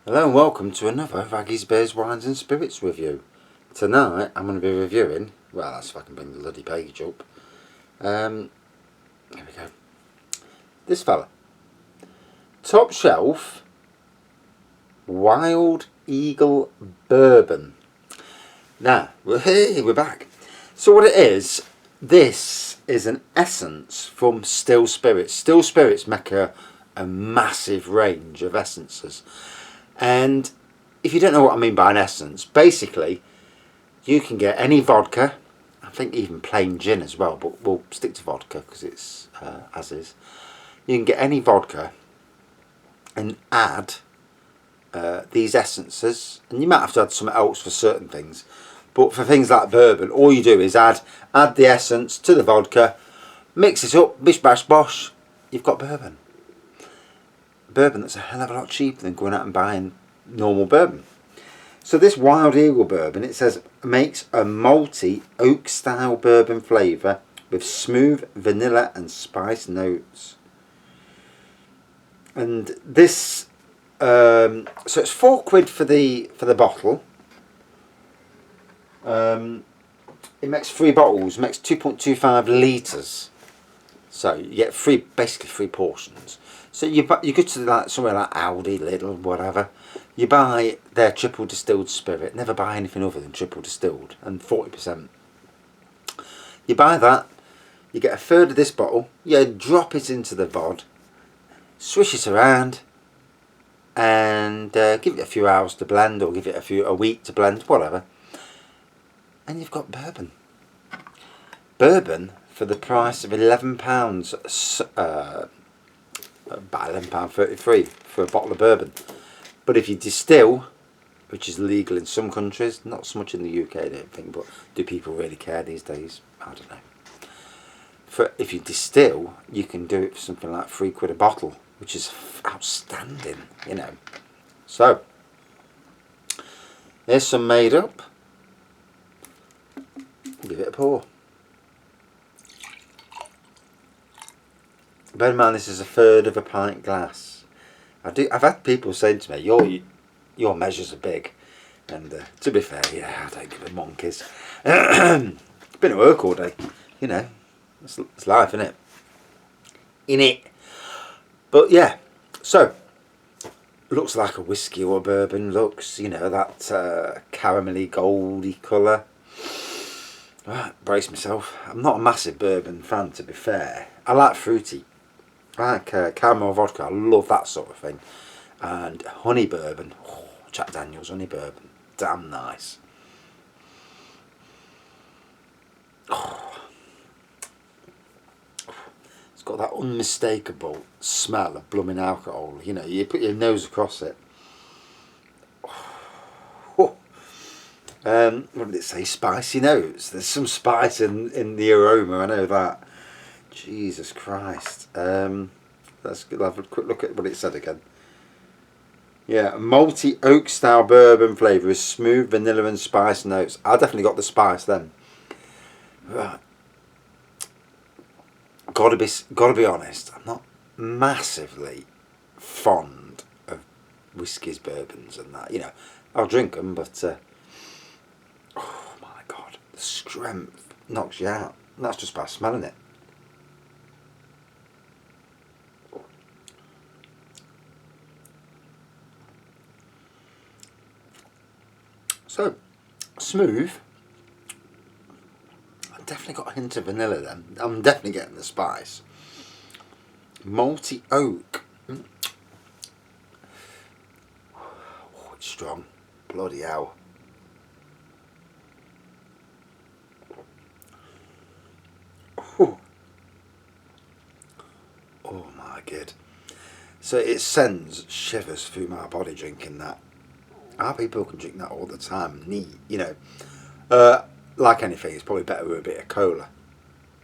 Hello and welcome to another Raggy's Beers, Wines and Spirits review. Tonight I'm going to be reviewing, well that's if I can bring the bloody page up, here we go, this fella. Top Shelf Wild Eagle Bourbon. Now, we're back. So what it is, this is an essence from Still Spirits. Still Spirits make a massive range of essences. And if you don't know what I mean by an essence, basically you can get any vodka, I think even plain gin as well, but we'll stick to vodka because it's as is. You can get any vodka and add these essences, and you might have to add something else for certain things, but for things like bourbon, all you do is add the essence to the vodka, mix it up, bish bash bosh, you've got bourbon. Bourbon that's a hell of a lot cheaper than going out and buying normal bourbon. So this Wild Eagle Bourbon, it says, makes a malty oak style bourbon flavour with smooth vanilla and spice notes. And this, so it's £4 for the bottle. It makes 3 bottles, makes 2.25 litres. So you get basically 3 portions. So you go to like somewhere like Aldi, Lidl, whatever. You buy their triple distilled spirit. Never buy anything other than triple distilled and 40%. You buy that. You get a third of this bottle. You drop it into the vod. Swish it around, and give it a few hours to blend, or give it a week to blend, whatever. And you've got bourbon. Bourbon for the price of £11. About £11.33 for a bottle of bourbon. But if you distill, which is legal in some countries, not so much in the UK I don't think, but do people really care these days? I don't know. If you distill, you can do it for something like £3 a bottle, which is outstanding, you know. So, here's some made up. Give it a pour. Bear in mind, this is a third of a pint glass. I've had people saying to me, your measures are big, and to be fair, yeah, I don't give a monkeys. Been at work all day, you know. It's life, isn't it? But yeah, so looks like a whiskey or a bourbon. Looks, you know, that caramelly goldy colour. Right, brace myself. I'm not a massive bourbon fan, to be fair. I like fruity. I like caramel vodka. I love that sort of thing. And honey bourbon. Oh, Jack Daniel's honey bourbon. Damn nice. Oh. It's got that unmistakable smell of blooming alcohol. You know, you put your nose across it. Oh. What did it say? Spicy notes. There's some spice in the aroma. I know that. Jesus Christ. Let's have a quick look at what it said again. Yeah, malty oak style bourbon flavour with smooth vanilla and spice notes. I definitely got the spice then. Right. Gotta be honest, I'm not massively fond of whiskies, bourbons and that. You know, I'll drink them, but oh my god, the strength knocks you out. And that's just by smelling it. So, smooth. I've definitely got a hint of vanilla then. I'm definitely getting the spice. Malty oak. Oh, it's strong. Bloody hell. Oh, oh my god. So it sends shivers through my body drinking that. Our people can drink that all the time. Neat, you know. Like anything, it's probably better with a bit of cola.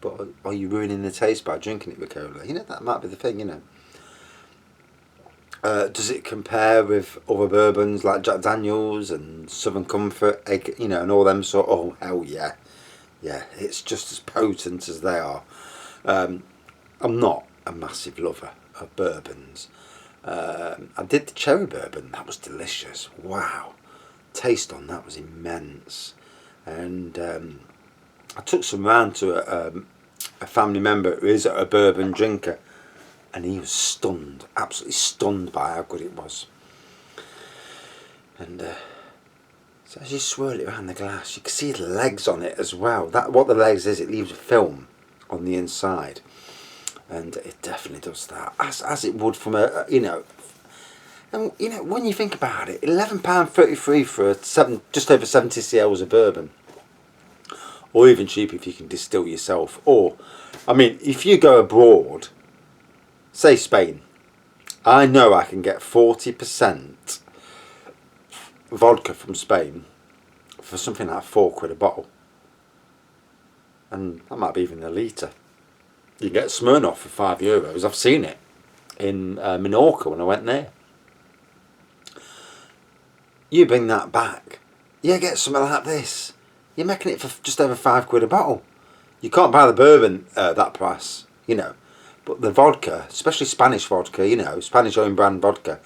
But are you ruining the taste by drinking it with cola? You know, that might be the thing, you know. Does it compare with other bourbons like Jack Daniel's and Southern Comfort, you know, and all them sort? Oh, hell yeah. Yeah, it's just as potent as they are. I'm not a massive lover of bourbons. I did the cherry bourbon. That was delicious. Wow, taste on that was immense. And I took some round to a family member who is a bourbon drinker, and he was stunned, absolutely stunned by how good it was. And so as you swirl it around the glass, you can see the legs on it as well. That what the legs is, it leaves a film on the inside, and it definitely does that, as it would from a you know. And you know, when you think about it, £11.33 for just over 70 cls of bourbon, or even cheaper if you can distill yourself. Or, I mean, if you go abroad, say Spain, I know I can get 40% vodka from Spain for something like £4 a bottle, and that might be even a litre. You can get Smirnoff for €5. I've seen it in Minorca when I went there. You bring that back, you get something like this. You're making it for just over £5 a bottle. You can't buy the bourbon that price, you know. But the vodka, especially Spanish vodka, you know, Spanish own brand vodka.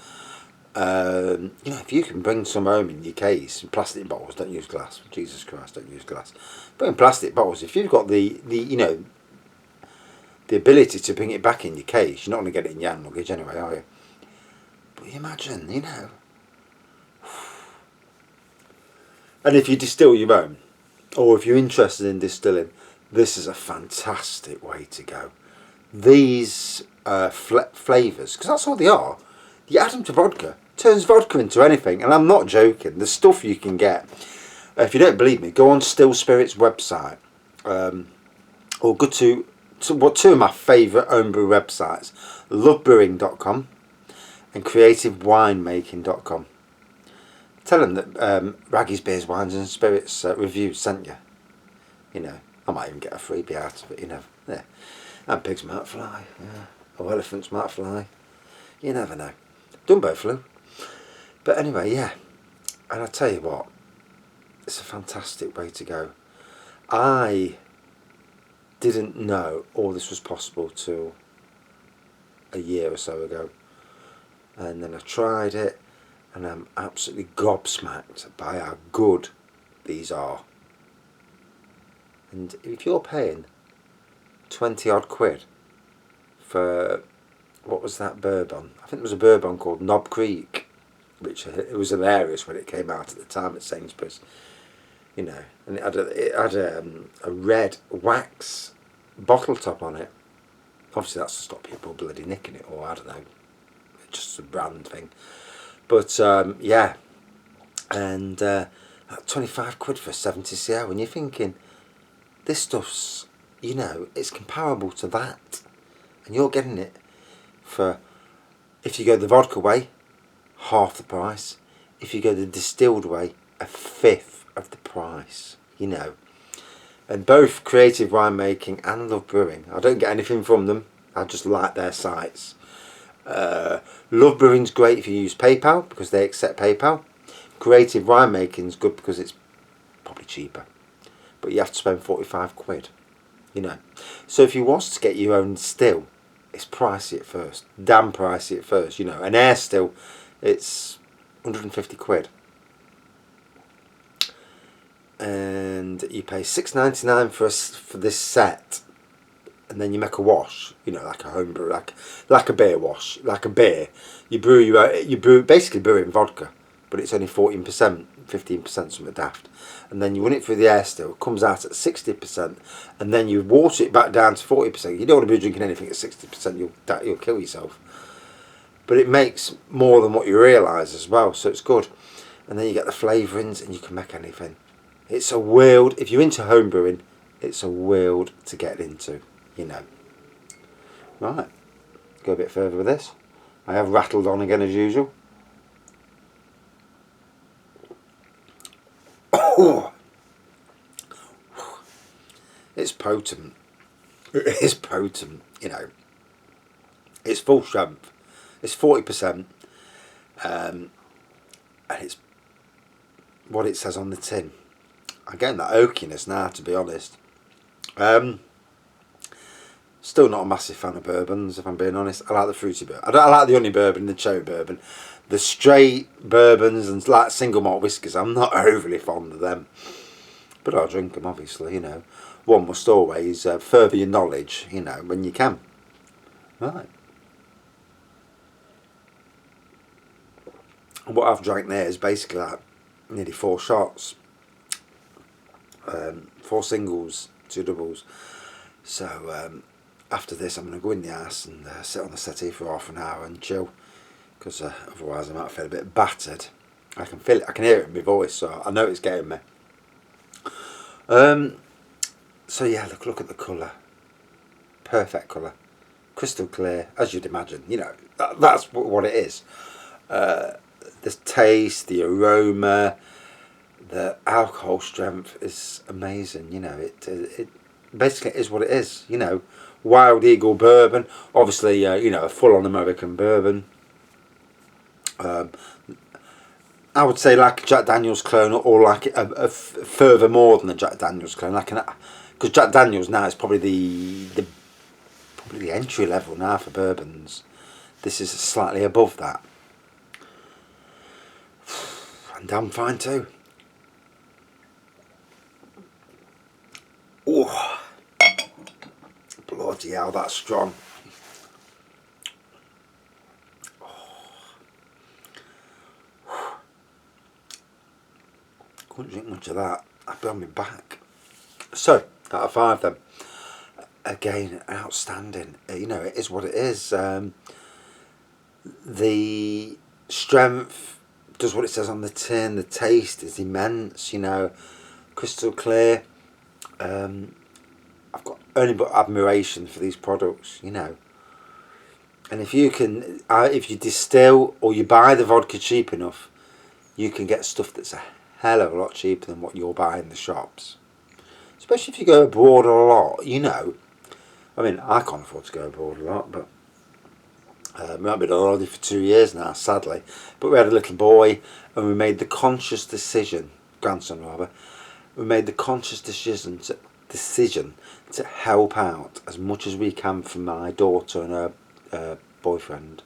You know, if you can bring some home in your case, in plastic bottles, don't use glass. Jesus Christ, don't use glass. But in plastic bottles, if you've got the you know, the ability to bring it back in your case, you're not going to get it in your hand luggage anyway, are you? But imagine, you know. And if you distill your own, or if you're interested in distilling, this is a fantastic way to go. These flavours, because that's all they are, you add them to vodka, turns vodka into anything, and I'm not joking. The stuff you can get. If you don't believe me, go on Still Spirits website, or go to two of my favourite homebrew websites, lovebrewing.com and creativewinemaking.com. Tell them that Raggy's Beers, Wines and Spirits review sent you. You know, I might even get a freebie out of it, you know. Yeah. And pigs might fly, yeah. Or elephants might fly. You never know. Dumbo flew. But anyway, yeah. And I tell you what, it's a fantastic way to go. I didn't know all this was possible till a year or so ago. And then I tried it, and I'm absolutely gobsmacked by how good these are. And if you're paying 20 odd quid for, what was that bourbon? I think there was a bourbon called Knob Creek, which it was hilarious when it came out at the time at Sainsbury's, you know, and it had a red wax bottle top on it. Obviously that's to stop people bloody nicking it, or I don't know, just a brand thing. But yeah, and 25 quid for 70 cl, and you're thinking, this stuff's, you know, it's comparable to that, and you're getting it for, if you go the vodka way, half the price. If you go the distilled way, a fifth of the price, you know. And both Creative Winemaking and Love Brewing, I don't get anything from them, I just like their sites. Love Brewing's great if you use PayPal, because they accept PayPal. Creative Winemaking's good because it's probably cheaper, but you have to spend 45 quid, you know. So if you was to get your own still, it's pricey at first, damn pricey at first, you know. An air still, it's 150 quid, and you pay £6.99 for this set, and then you make a wash, you know, like a home brew, like a beer wash, like a beer. You brew basically brewing vodka, but it's only 14%, 15%, something daft. And then you run it through the air still, it comes out at 60%, and then you water it back down to 40%. You don't want to be drinking anything at 60%, you'll kill yourself. But it makes more than what you realise as well, so it's good. And then you get the flavourings, and you can make anything. It's a world, if you're into home brewing, it's a world to get into, you know. Right, go a bit further with this. I have rattled on again as usual. Oh, it's potent. It is potent, you know. It's full strength. It's 40%, and it's what it says on the tin. I'm getting that oakiness now, to be honest. Still not a massive fan of bourbons, if I'm being honest. I like the fruity bourbon. I like the honey bourbon, the cherry bourbon. The straight bourbons and like single malt whiskies, I'm not overly fond of them. But I'll drink them, obviously, you know. One must always further your knowledge, you know, when you can. Right. And what I've drank there is basically like nearly 4 shots. 4 singles, 2 doubles. So after this I'm going to go in the house and sit on the settee for half an hour and chill, because otherwise I might feel a bit battered. I can feel it, I can hear it in my voice, so I know it's getting me. So yeah, look at the colour. Perfect colour. Crystal clear, as you'd imagine. You know, that's what it is. The taste, the aroma, the alcohol strength is amazing. You know, it basically is what it is. You know, Wild Eagle bourbon, obviously, you know, a full-on American bourbon. I would say like a Jack Daniel's clone, or like a further more than a Jack Daniel's clone, like because Jack Daniel's now is probably the entry level now for bourbons. This is slightly above that, and damn fine too. Oh, bloody hell, that's strong. Couldn't drink much of that. I'd be on my back. So, out of 5 then. Again, outstanding. You know, it is what it is. The strength does what it says on the tin. The taste is immense, you know. Crystal clear. I've got only but admiration for these products, you know. And if you can, if you distill or you buy the vodka cheap enough, you can get stuff that's a hell of a lot cheaper than what you'll buy in the shops. Especially if you go abroad a lot, you know. I mean, I can't afford to go abroad a lot, but we haven't been on holiday for 2 years now, sadly. But we had a little boy, and we made the conscious decision, grandson rather, we made the conscious decision to help out as much as we can for my daughter and her boyfriend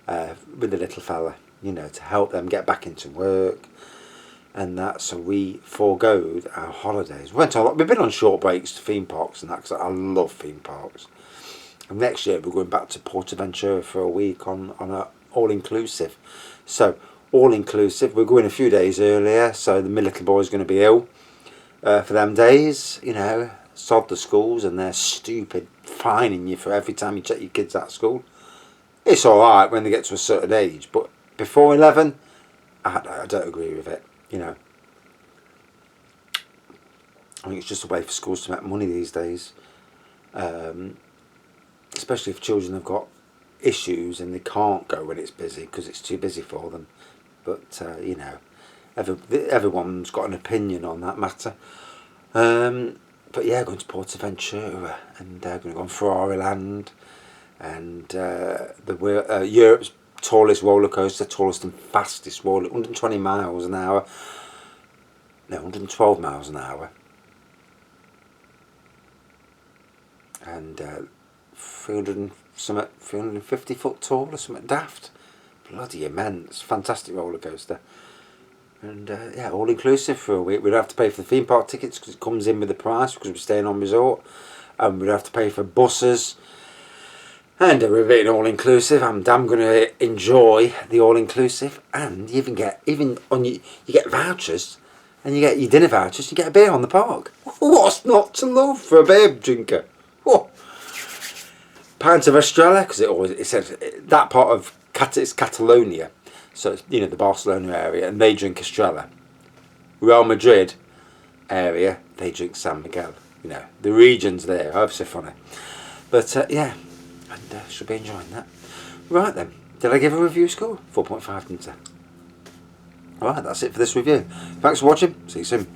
with the little fella, you know, to help them get back into work and that. So we foregoed our holidays. We've been on short breaks to theme parks and that, because I love theme parks. And next year we're going back to Portaventura for a week on a all-inclusive. So all-inclusive, we're going a few days earlier, so my little boy's going to be ill for them days, you know. Sod the schools and they're stupid fining you for every time you check your kids out of school. It's alright when they get to a certain age, but before 11, I don't agree with it, you know. I think it's just a way for schools to make money these days, especially if children have got issues and they can't go when it's busy because it's too busy for them. But you know, everyone's got an opinion on that matter. But yeah, going to Portaventura and going to go on Ferrari Land and Europe's tallest roller coaster, tallest and fastest roller, 120 miles an hour. No, 112 miles an hour. And 350 foot tall or something daft. Bloody immense. Fantastic roller coaster. And yeah, all inclusive for a week. We'd have to pay for the theme park tickets because it comes in with the price, because we're staying on resort. And we'd have to pay for buses. And we're being all inclusive. I'm damn going to enjoy the all inclusive. And you you get vouchers, and you get your dinner vouchers. You get a beer on the park. What's not to love for a beer drinker? Oh. Pint of Estrella, because it says that part of it's Catalonia, so it's, you know, the Barcelona area, and they drink Estrella. Real Madrid area, they drink San Miguel. You know, the regions there. Oh, so funny. But yeah, and should be enjoying that. Right then, did I give a review score? 4.5, didn't I? Right, that's it for this review. Thanks for watching. See you soon.